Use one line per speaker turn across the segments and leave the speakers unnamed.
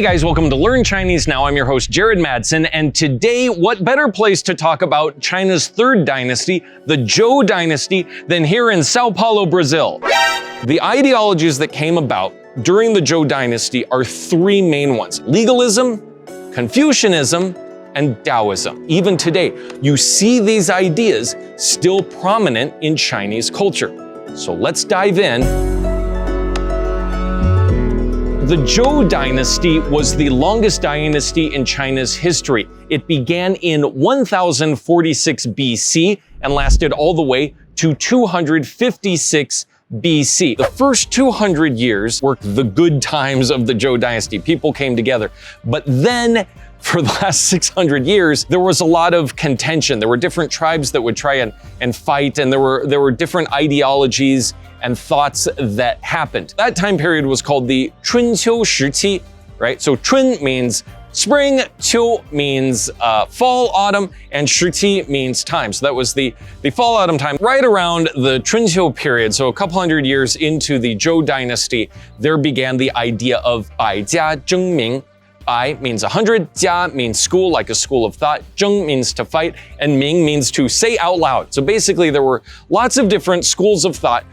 Hey guys, welcome to Learn Chinese Now. I'm your host, Jared Madsen, and today, what better place to talk about China's third dynasty, the Zhou Dynasty, than here in Sao Paulo, Brazil. The ideologies that came about during the Zhou Dynasty are three main ones: legalism, Confucianism, and Taoism. Even today, you see these ideas still prominent in Chinese culture. So let's dive in. The Zhou Dynasty was the longest dynasty in China's history. It began in 1046 BC and lasted all the way to 256 BC. The first 200 years were the good times of the Zhou Dynasty. People came together. But then, for the last 600 years, there was a lot of contention. There were different tribes that would try and fight, and there were different ideologies and thoughts that happened. That time period was called the Chunqiu Shiqi, right? So Chun means spring, Qiu means fall, autumn, and Shiqi means time. So that was the fall, autumn time. Right around the Chunqiu period, so a couple hundred years into the Zhou Dynasty, there began the idea of Baijia Zhengming. Bai means 100, Jia means school, like a school of thought, Zheng means to fight, and Ming means to say out loud. So basically there were lots of different schools of thought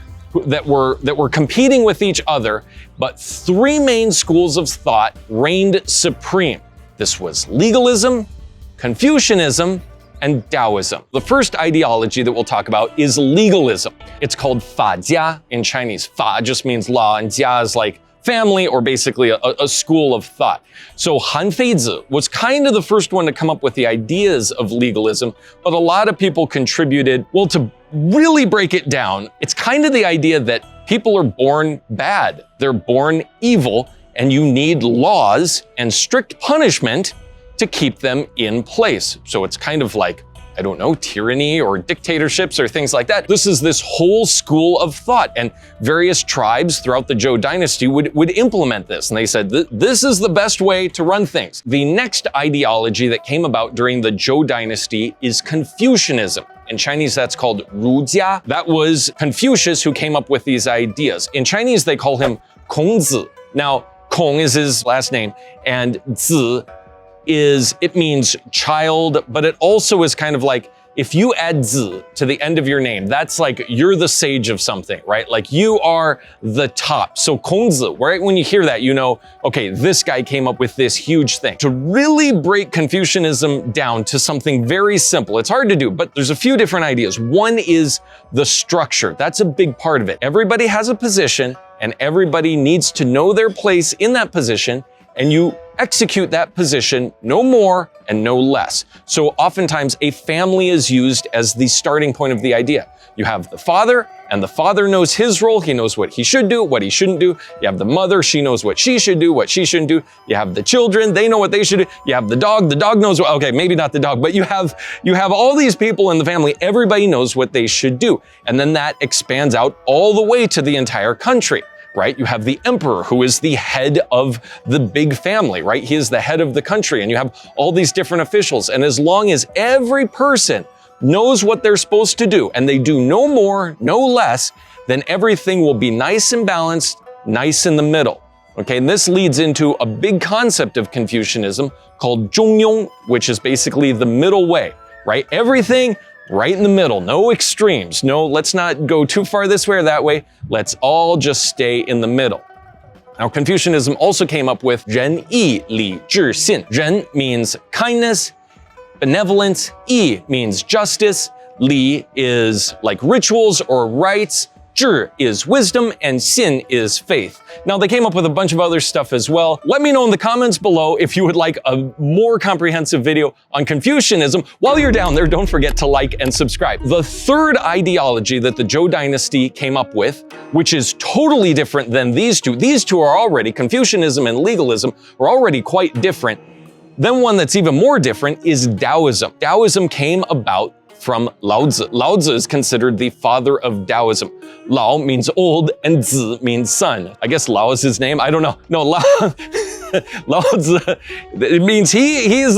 that were competing with each other, but three main schools of thought reigned supreme. This was legalism, Confucianism, and Taoism. The first ideology that we'll talk about is legalism. It's called Fajia in Chinese. Fa just means law, and Jia is like family, or basically a school of thought. So Han Feizi was kind of the first one to come up with the ideas of legalism, but a lot of people contributed. Well, to really break it down, it's kind of the idea that people are born bad. They're born evil, and you need laws and strict punishment to keep them in place. So it's kind of like, I don't know, tyranny or dictatorships or things like that. This is this whole school of thought, and various tribes throughout the Zhou Dynasty would implement this. And they said, this is the best way to run things. The next ideology that came about during the Zhou Dynasty is Confucianism. In Chinese, that's called Rujia. That was Confucius who came up with these ideas. In Chinese, they call him Kongzi. Now, Kong is his last name, and Zi it means child, but it also is kind of like, if you add Z to the end of your name, that's like you're the sage of something, right? Like you are the top. So Kongzi, right? When you hear that, you know, okay, this guy came up with this huge thing. To really break Confucianism down to something very simple, it's hard to do, but there's a few different ideas. One is the structure. That's a big part of it. Everybody has a position, and everybody needs to know their place in that position, and you execute that position, no more and no less. So oftentimes a family is used as the starting point of the idea. You have the father, and the father knows his role. He knows what he should do, what he shouldn't do. You have the mother, she knows what she should do, what she shouldn't do. You have the children, they know what they should do. You have the dog knows what, okay, maybe not the dog, but you have all these people in the family, everybody knows what they should do. And then that expands out all the way to the entire country. Right? You have the emperor, who is the head of the big family, right? He is the head of the country, and you have all these different officials. And as long as every person knows what they're supposed to do, and they do no more, no less, then everything will be nice and balanced, nice in the middle. Okay, and this leads into a big concept of Confucianism called Zhongyong, which is basically the middle way, right? Everything right in the middle, no extremes. No, let's not go too far this way or that way. Let's all just stay in the middle. Now, Confucianism also came up with 仁义礼智信. 仁 means kindness, benevolence. 义 means justice. 礼 is like rituals or rites. 智 is wisdom, and 信 is faith. Now, they came up with a bunch of other stuff as well. Let me know in the comments below if you would like a more comprehensive video on Confucianism. While you're down there, don't forget to like and subscribe. The third ideology that the Zhou Dynasty came up with, which is totally different than these two are already, Confucianism and legalism, are already quite different. Then one that's even more different is Taoism. Taoism came about from Lao Tzu. Lao Tzu is considered the father of Taoism. Lao means old, and Tzu means son. I guess Lao is his name. I don't know. No, Lao Tzu, it means he has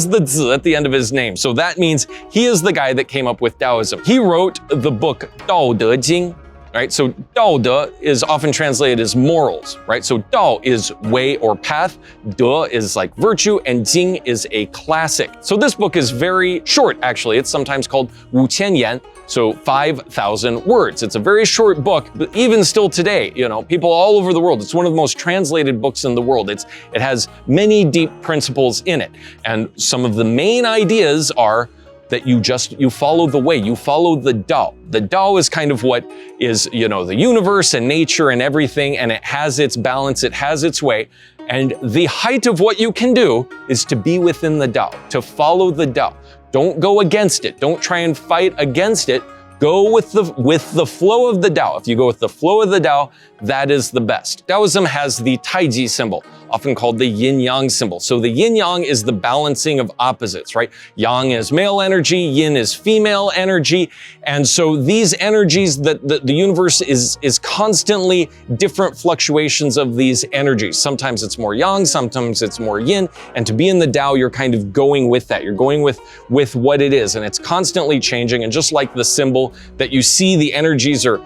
the Tzu at the end of his name. So that means he is the guy that came up with Taoism. He wrote the book Dao De Jing, right? So Dao De is often translated as morals, right? So Dao is way or path, De is like virtue, and Jing is a classic. So this book is very short, actually. It's sometimes called 5,000 yan, so 5,000 words. It's a very short book, but even still today, you know, people all over the world, it's one of the most translated books in the world. It has many deep principles in it. And some of the main ideas are that you follow the way, you follow the Tao. The Tao is kind of what is, you know, the universe and nature and everything, and it has its balance, it has its way. And the height of what you can do is to be within the Tao, to follow the Tao. Don't go against it. Don't try and fight against it. Go with the flow of the Tao. If you go with the flow of the Tao, that is the best. Taoism has the Taiji symbol, often called the yin-yang symbol. So the yin-yang is the balancing of opposites, right? Yang is male energy, yin is female energy. And so these energies, the universe is constantly different fluctuations of these energies. Sometimes it's more yang, sometimes it's more yin. And to be in the Tao, you're kind of going with that. You're going with what it is. And it's constantly changing. And just like the symbol that you see, the energies are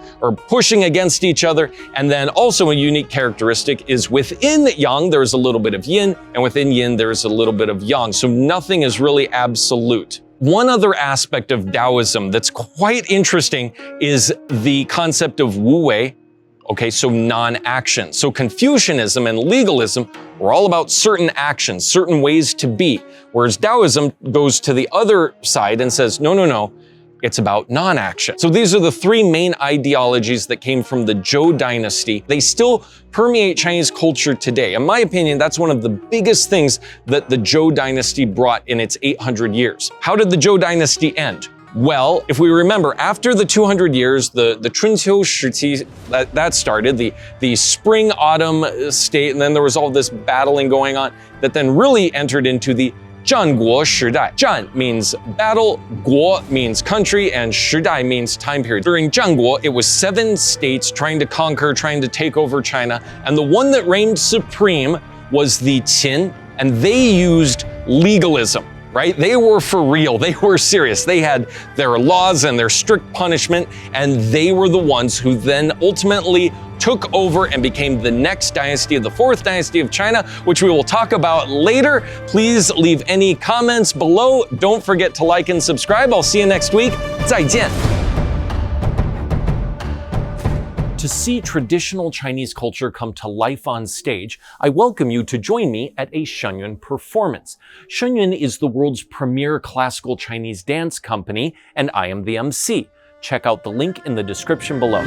pushing against each other. And then also a unique characteristic is within yang, there's a little bit of yin, and within yin, there's a little bit of yang. So nothing is really absolute. One other aspect of Taoism that's quite interesting is the concept of wu wei. Okay, so non-action. So Confucianism and legalism were all about certain actions, certain ways to be. Whereas Taoism goes to the other side and says, no, it's about non-action. So these are the three main ideologies that came from the Zhou Dynasty. They still permeate Chinese culture today. In my opinion, that's one of the biggest things that the Zhou Dynasty brought in its 800 years. How did the Zhou Dynasty end? Well, if we remember, after the 200 years, the Chunqiu Shiqi, that started, the spring-autumn state, and then there was all this battling going on that then really entered into the 战国时代. 战 means battle, 国 means country, and 时代 means time period. During 战国, it was 7 states trying to conquer, trying to take over China, and the one that reigned supreme was the Qin, and they used legalism. Right? They were for real. They were serious. They had their laws and their strict punishment, and they were the ones who then ultimately took over and became the next dynasty, the 4th dynasty of China, which we will talk about later. Please leave any comments below. Don't forget to like and subscribe. I'll see you next week. 再见. To see traditional Chinese culture come to life on stage, I welcome you to join me at a Shenyun performance. Shenyun is the world's premier classical Chinese dance company, and I am the MC. Check out the link in the description below.